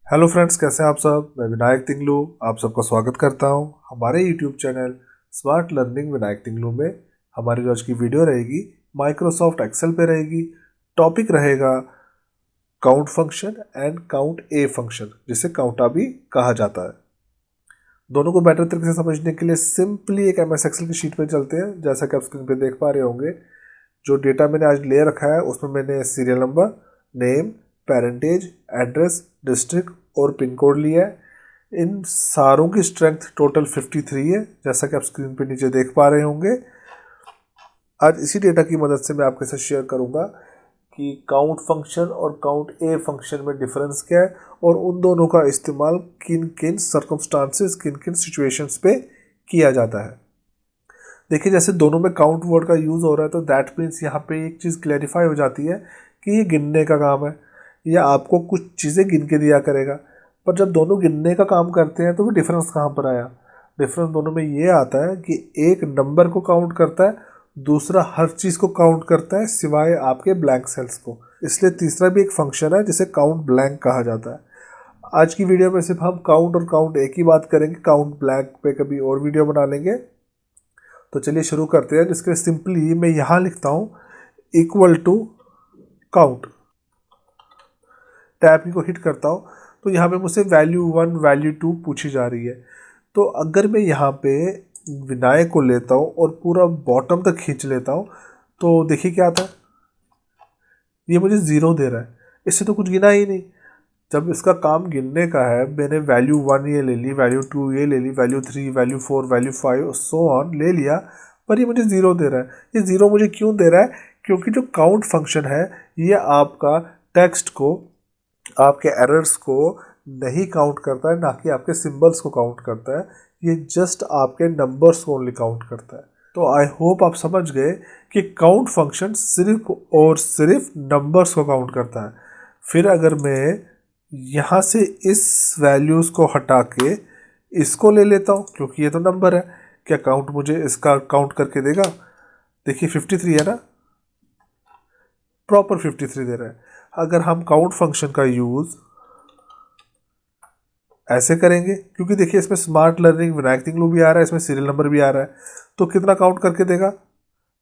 Hello friends, कैसे हैं आप सब। मैं विनायक तिंगलू आप सबका स्वागत करता हूं हमारे YouTube channel smart learning Vinayak Tinglu में। हमारी जो आज की वीडियो रहेगी माइक्रोसॉफ्ट एक्सेल पे रहेगी। टॉपिक रहेगा count function and count a function, जिसे काउंटा भी कहा जाता है। दोनों को बेटर तरीके से समझने के लिए सिंपली एक एमएस एक्सेल की शीट पे चलते हैं। जैसा कि आप स्क्रीन पे देख पा रहे होंगे, जो डेटा मैंने आज ले रखा है उसमें मैंने serial number, name, parentage, address, district और पिन कोड लिया है। इन सारों की स्ट्रेंथ टोटल 53 है, जैसा कि आप स्क्रीन पे नीचे देख पा रहे होंगे। आज इसी डेटा की मदद से मैं आपके साथ शेयर करूंगा कि काउंट फंक्शन और काउंट ए फंक्शन में डिफरेंस क्या है और उन दोनों का इस्तेमाल किन किन सर्कमस्टांसेस, किन किन सिचुएशंस पे किया जाता है। देखिए, जैसे दोनों में काउंट वर्ड का यूज़ हो रहा है तो दैट मीन्स यहाँ पे एक चीज़ क्लैरिफाई हो जाती है कि ये गिनने का काम है या आपको कुछ चीज़ें गिन के दिया करेगा। पर जब दोनों गिनने का काम करते हैं तो वो डिफरेंस कहाँ पर आया। डिफरेंस दोनों में ये आता है कि एक नंबर को काउंट करता है, दूसरा हर चीज़ को काउंट करता है सिवाय आपके ब्लैंक सेल्स को। इसलिए तीसरा भी एक फंक्शन है जिसे काउंट ब्लैंक कहा जाता है। आज की वीडियो में सिर्फ हम काउंट और काउंट एक ही बात करेंगे, काउंट ब्लैंक पे कभी और वीडियो बना लेंगे। तो चलिए शुरू करते हैं। जिसके सिंपली मैं यहाँ लिखता हूँ equal to count, tab key को हिट करता हूँ तो यहाँ पे मुझसे वैल्यू 1 वैल्यू 2 पूछी जा रही है। तो अगर मैं यहाँ पे विनायक को लेता हूँ और पूरा बॉटम तक खींच लेता हूँ तो देखिए क्या आता है, ये मुझे 0 दे रहा है। इससे तो कुछ गिना ही नहीं। जब इसका काम गिनने का है, मैंने वैल्यू 1 ये ले ली, वैल्यू 2 ये ले ली, वैल्यू 3, वैल्यू 4, वैल्यू 5 सो ऑन ले लिया, पर ये मुझे 0 दे रहा है। ये 0 मुझे क्यों दे रहा है? क्योंकि जो काउंट फंक्शन है ये आपका टेक्स्ट को, आपके एरर्स को नहीं काउंट करता है, ना कि आपके सिंबल्स को काउंट करता है। ये जस्ट आपके नंबर्स को ओनली काउंट करता है। तो आई होप आप समझ गए कि काउंट फंक्शन सिर्फ और सिर्फ नंबर्स को काउंट करता है। फिर अगर मैं यहाँ से इस वैल्यूज़ को हटा के इसको ले लेता हूँ, क्योंकि ये तो नंबर है, क्या काउंट मुझे इसका काउंट करके देगा? देखिए 53 है ना, प्रॉपर 53 दे रहा है। अगर हम काउंट फंक्शन का यूज़ ऐसे करेंगे, क्योंकि देखिए इसमें स्मार्ट लर्निंग विनायक तिंगलू भी आ रहा है, इसमें सीरियल नंबर भी आ रहा है, तो कितना काउंट करके देगा?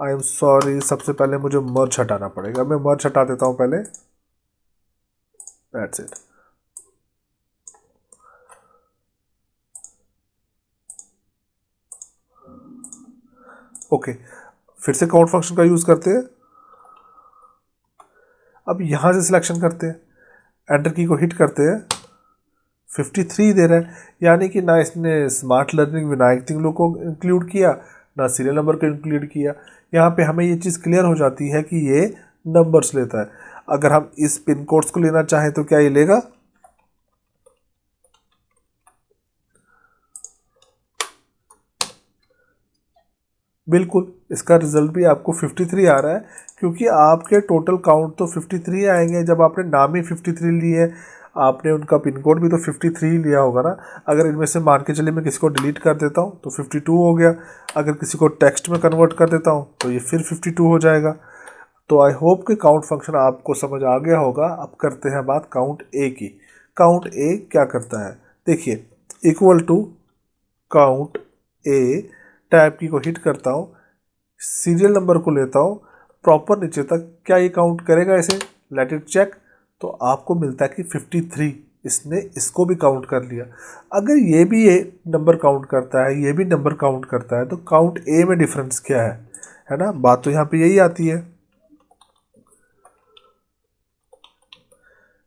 आई एम सॉरी, सबसे पहले मुझे मर्ज हटाना पड़ेगा। मैं मर्ज हटा देता हूँ पहले, दैट्स इट। ओके, फिर से काउंट फंक्शन का यूज़ करते हैं। अब यहाँ से सिलेक्शन करते हैं, एंटर की को हिट करते हैं, 53 दे रहा है। यानी कि ना इसने स्मार्ट लर्निंग विनायक तिंगलू को इंक्लूड किया, ना सीरियल नंबर को इंक्लूड किया। यहाँ पे हमें ये चीज़ क्लियर हो जाती है कि ये नंबर्स लेता है। अगर हम इस पिन कोड्स को लेना चाहें तो क्या ये लेगा? बिल्कुल, इसका रिजल्ट भी आपको 53 आ रहा है, क्योंकि आपके टोटल काउंट तो 53 आएंगे। जब आपने नाम ही 53 लिए, आपने उनका पिन कोड भी तो 53 लिया होगा ना। अगर इनमें से मान के चलिए मैं किसी को डिलीट कर देता हूँ तो 52 हो गया। अगर किसी को टेक्स्ट में कन्वर्ट कर देता हूँ तो ये फिर 52 हो जाएगा। तो आई होप कि काउंट फंक्शन आपको समझ आ गया होगा। अब करते हैं बात काउंट ए की। काउंट ए क्या करता है? देखिए, equal to count A, tab key को हिट करता हूँ, सीरियल नंबर को लेता हूँ प्रॉपर नीचे तक। क्या ये काउंट करेगा इसे? Let it check. तो आपको मिलता है कि 53, इसने इसको भी काउंट कर लिया। अगर ये भी ये नंबर काउंट करता है, ये भी नंबर काउंट करता है, तो काउंट ए में डिफरेंस क्या है ना? बात तो यहाँ पे यही आती है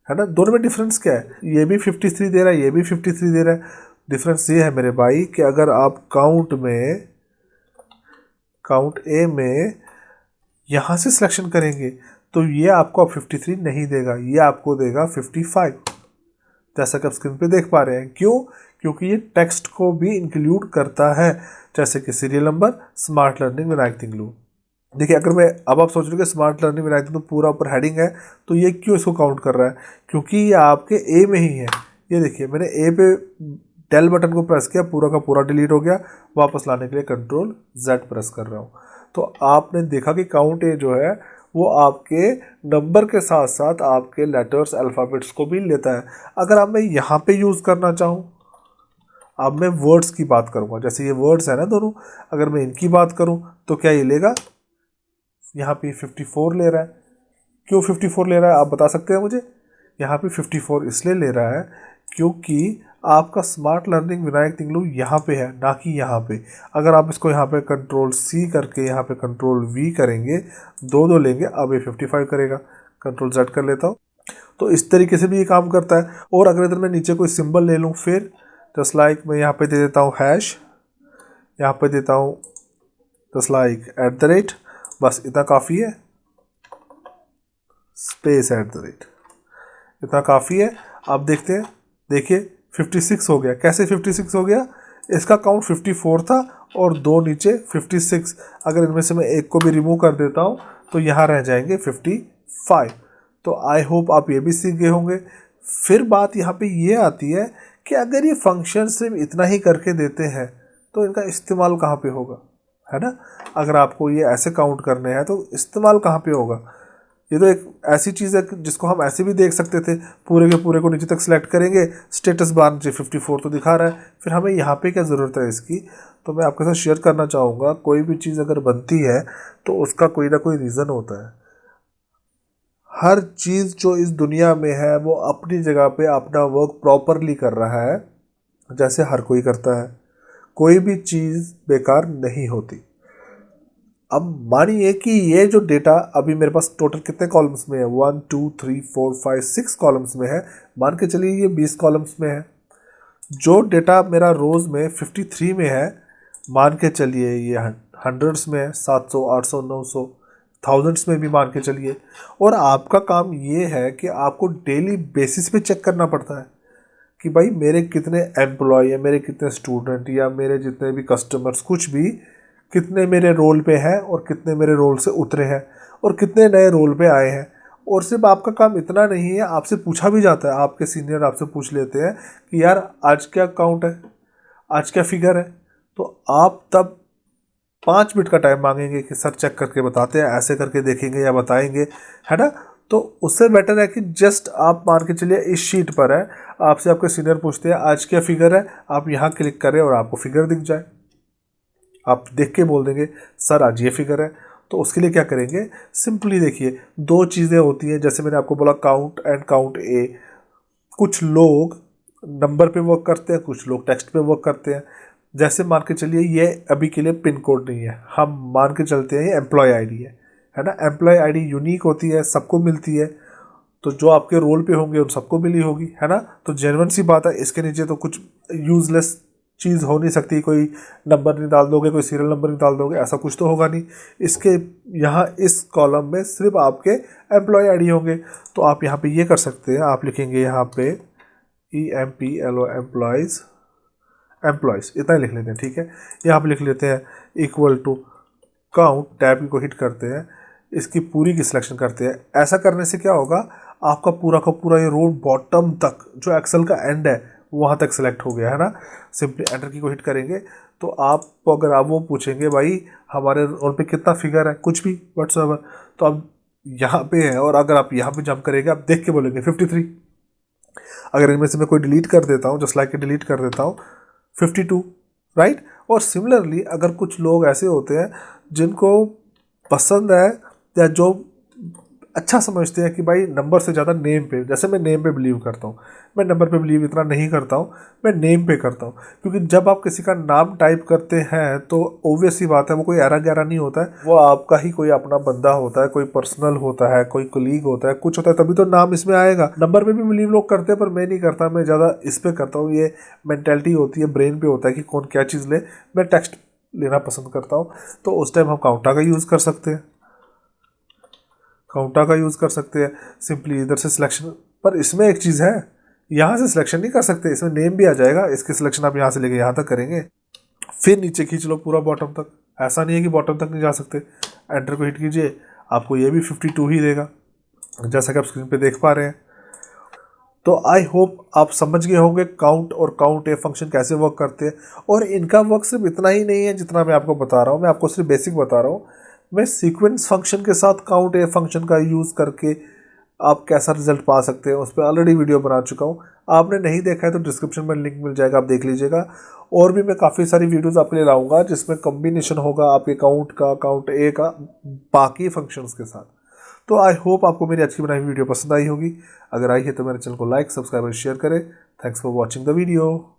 ना। दोनों में डिफरेंस क्या है? ये भी 53 दे रहा है, ये भी 53 दे रहा है। डिफरेंस ये है मेरे भाई कि अगर आप काउंट ए में यहाँ से सिलेक्शन करेंगे तो ये आपको अब 53 नहीं देगा, ये आपको देगा 55, जैसा कि आप स्क्रीन पे देख पा रहे हैं। क्यों? क्योंकि ये टेक्स्ट को भी इंक्लूड करता है, जैसे कि serial number, smart learning Vinayak Tinglu. देखिए, अगर मैं, अब आप सोच रहे हो कि स्मार्ट लर्निंग विनायक तिंगलू पूरा ऊपर हेडिंग है, तो ये क्यों इसको काउंट कर रहा है? क्योंकि ये आपके ए में ही है। ये देखिए, मैंने ए पे डेल बटन को प्रेस किया, पूरा का पूरा डिलीट हो गया। वापस लाने के लिए Ctrl Z प्रेस कर रहा हूँ। तो आपने देखा कि काउंट ए जो है वो आपके नंबर के साथ साथ आपके लेटर्स अल्फ़ाबेट्स को भी लेता है। अगर अब मैं यहाँ पे यूज़ करना चाहूँ, अब मैं वर्ड्स की बात करूँगा, जैसे ये वर्ड्स है ना दोनों, अगर मैं इनकी बात करूँ तो क्या ये लेगा, यहाँ पे 54 ले रहा है। क्यों 54 ले रहा है आप बता सकते हैं मुझे? यहाँ पे 54 इसलिए ले रहा है क्योंकि आपका स्मार्ट लर्निंग विनायक तिंगलू यहाँ पे है, ना कि यहाँ पे। अगर आप इसको यहाँ पे कंट्रोल C करके यहाँ पे कंट्रोल V करेंगे, दो दो लेंगे, अब ये 55 करेगा। कंट्रोल Z कर लेता हूँ, तो इस तरीके से भी ये काम करता है। और अगर इधर मैं नीचे कोई सिंबल ले लूँ, फिर जस्ट लाइक मैं यहाँ पे दे देता हूँ हैश, यहाँ पे देता हूँ जस्ट लाइक @ बस इतना काफ़ी है, स्पेस @ इतना काफ़ी है। आप देखते हैं, देखिए 56 हो गया। कैसे 56 हो गया? इसका काउंट 54 था और दो नीचे 56। अगर इनमें से मैं एक को भी रिमूव कर देता हूँ तो यहाँ रह जाएंगे 55। तो आई होप आप ये भी सीख गए होंगे। फिर बात यहाँ पे ये आती है कि अगर ये फंक्शन सिर्फ इतना ही करके देते हैं तो इनका इस्तेमाल कहाँ पे होगा, है ना? अगर आपको ये ऐसे काउंट करने हैं तो इस्तेमाल कहाँ पे होगा? ये तो एक ऐसी चीज़ है जिसको हम ऐसे भी देख सकते थे, पूरे के पूरे को नीचे तक सिलेक्ट करेंगे, स्टेटस बार नीचे 54 तो दिखा रहा है, फिर हमें यहाँ पे क्या ज़रूरत है इसकी? तो मैं आपके साथ शेयर करना चाहूँगा, कोई भी चीज़ अगर बनती है तो उसका कोई ना कोई रीज़न होता है। हर चीज़ जो इस दुनिया में है वो अपनी जगह पे अपना वर्क प्रॉपरली कर रहा है, जैसे हर कोई करता है। कोई भी चीज़ बेकार नहीं होती। अब मानिए कि ये जो डेटा अभी मेरे पास टोटल कितने कॉलम्स में है, 1 2 3 4 5 6 कॉलम्स में है। मान के चलिए ये 20 कॉलम्स में है। जो डेटा मेरा रोज़ में 53 में है, मान के चलिए ये हंड्रेड्स में है, 700 800 900 थाउजेंड्स में भी मान के चलिए। और आपका काम ये है कि आपको डेली बेसिस पे चेक करना पड़ता है कि भाई मेरे कितने एम्प्लॉय या मेरे कितने स्टूडेंट या मेरे जितने भी कस्टमर्स, कुछ भी, कितने मेरे रोल पे हैं और कितने मेरे रोल से उतरे हैं और कितने नए रोल पे आए हैं। और सिर्फ आपका काम इतना नहीं है, आपसे पूछा भी जाता है, आपके सीनियर आपसे पूछ लेते हैं कि यार आज क्या काउंट है, आज क्या फिगर है, तो आप तब 5 मिनट का टाइम मांगेंगे कि सर चेक करके बताते हैं, ऐसे करके देखेंगे या बताएंगे, है ना? तो उससे बेटर है कि जस्ट आप मान के चलिए इस शीट पर है, आपसे आपके सीनियर पूछते हैं आज क्या फिगर है, आप यहाँ क्लिक करें और आपको फिगर दिख जाए, आप देख के बोल देंगे सर आज ये फिगर है। तो उसके लिए क्या करेंगे, सिंपली देखिए, दो चीज़ें होती हैं, जैसे मैंने आपको बोला काउंट एंड काउंट ए। कुछ लोग नंबर पे वर्क करते हैं, कुछ लोग टेक्स्ट पे वर्क करते हैं। जैसे मान के चलिए ये अभी के लिए पिन कोड नहीं है, हम मान के चलते हैं ये एम्प्लॉय आईडी है ना? एम्प्लॉय आईडी यूनिक होती है, सबको मिलती है, तो जो आपके रोल पे होंगे उन सबको मिली होगी, है ना? तो जेन्युइन सी बात है, इसके नीचे तो कुछ यूजलेस चीज़ हो नहीं सकती, कोई नंबर नहीं डाल दोगे, कोई सीरियल नंबर नहीं डाल दोगे, ऐसा कुछ तो होगा नहीं। इसके यहाँ इस कॉलम में सिर्फ आपके एम्प्लॉय आईडी होंगे। तो आप यहाँ पे ये कर सकते हैं, आप लिखेंगे यहाँ पे EMPLO एम्प्लॉयज़, इतना ही लिख लेते हैं, ठीक है? यहाँ पे लिख लेते हैं इक्वल टू काउंट, टैब को हिट करते हैं, इसकी पूरी की सिलेक्शन करते हैं। ऐसा करने से क्या होगा, आपका पूरा का पूरा ये रोड बॉटम तक जो एक्सेल का एंड है वहाँ तक सिलेक्ट हो गया, है ना? सिंपली एंटर की को हिट करेंगे तो आपको अगर आप वो पूछेंगे भाई हमारे रोल पे कितना फिगर है, कुछ भी व्हाट्सएवर, तो अब यहाँ पे है, और अगर आप यहाँ पे जंप करेंगे आप देख के बोलेंगे 53। अगर इनमें से मैं कोई डिलीट कर देता हूँ, जस्ट लाइक के डिलीट कर देता हूँ, 52, राइट? और सिमिलरली अगर कुछ लोग ऐसे होते हैं जिनको पसंद है या जो अच्छा समझते हैं कि भाई नंबर से ज़्यादा नेम पे, जैसे मैं नेम पे बिलीव करता हूँ, मैं नंबर पे बिलीव इतना नहीं करता हूँ, मैं नेम पे करता हूँ। क्योंकि जब आप किसी का नाम टाइप करते हैं तो ऑब्वियस सी बात है वो कोई एरा गैरा नहीं होता है, वो आपका ही कोई अपना बंदा होता है, कोई पर्सनल होता है, कोई कोलीग होता है, कुछ होता है, तभी तो नाम इसमें आएगा। नंबर पे भी बिलीव लोग करते हैं पर मैं नहीं करता, मैं ज़्यादा इस पर करता हूँ। ये मैंटेलिटी होती है, ब्रेन पे होता है कि कौन क्या चीज़ ले, मैं टेक्स्ट लेना पसंद करता हूँ। तो उस टाइम हम काउंटा का यूज़ कर सकते हैं, काउंटा का यूज़ कर सकते हैं, सिंपली इधर से सिलेक्शन। पर इसमें एक चीज़ है, यहाँ से सिलेक्शन नहीं कर सकते, इसमें नेम भी आ जाएगा, इसकी सिलेक्शन आप यहाँ से लेके यहाँ तक करेंगे, फिर नीचे खींच लो पूरा बॉटम तक। ऐसा नहीं है कि बॉटम तक नहीं जा सकते। एंटर को हिट कीजिए, आपको ये भी 52 ही देगा, जैसा कि आप स्क्रीन पे देख पा रहे हैं। तो आई होप आप समझ गए होंगे काउंट और काउंट ए फंक्शन कैसे वर्क करते हैं। और इनका वर्क सिर्फ इतना ही नहीं है जितना मैं आपको बता रहा हूँ, मैं आपको सिर्फ बेसिक बता रहा हूँ। में सीक्वेंस फंक्शन के साथ काउंट ए फंक्शन का यूज़ करके आप कैसा रिजल्ट पा सकते हैं उस पर ऑलरेडी वीडियो बना चुका हूँ। आपने नहीं देखा है तो डिस्क्रिप्शन में लिंक मिल जाएगा, आप देख लीजिएगा। और भी मैं काफ़ी सारी वीडियोस आपके लिए लाऊंगा जिसमें कॉम्बिनेशन होगा आपके काउंट का, काउंट ए का, बाकी फंक्शंस के साथ। तो आई होप आपको मेरी अच्छी बनाई वीडियो पसंद आई होगी। अगर आई है तो मेरे चैनल को लाइक, सब्सक्राइब और शेयर करें। Thanks for watching the video.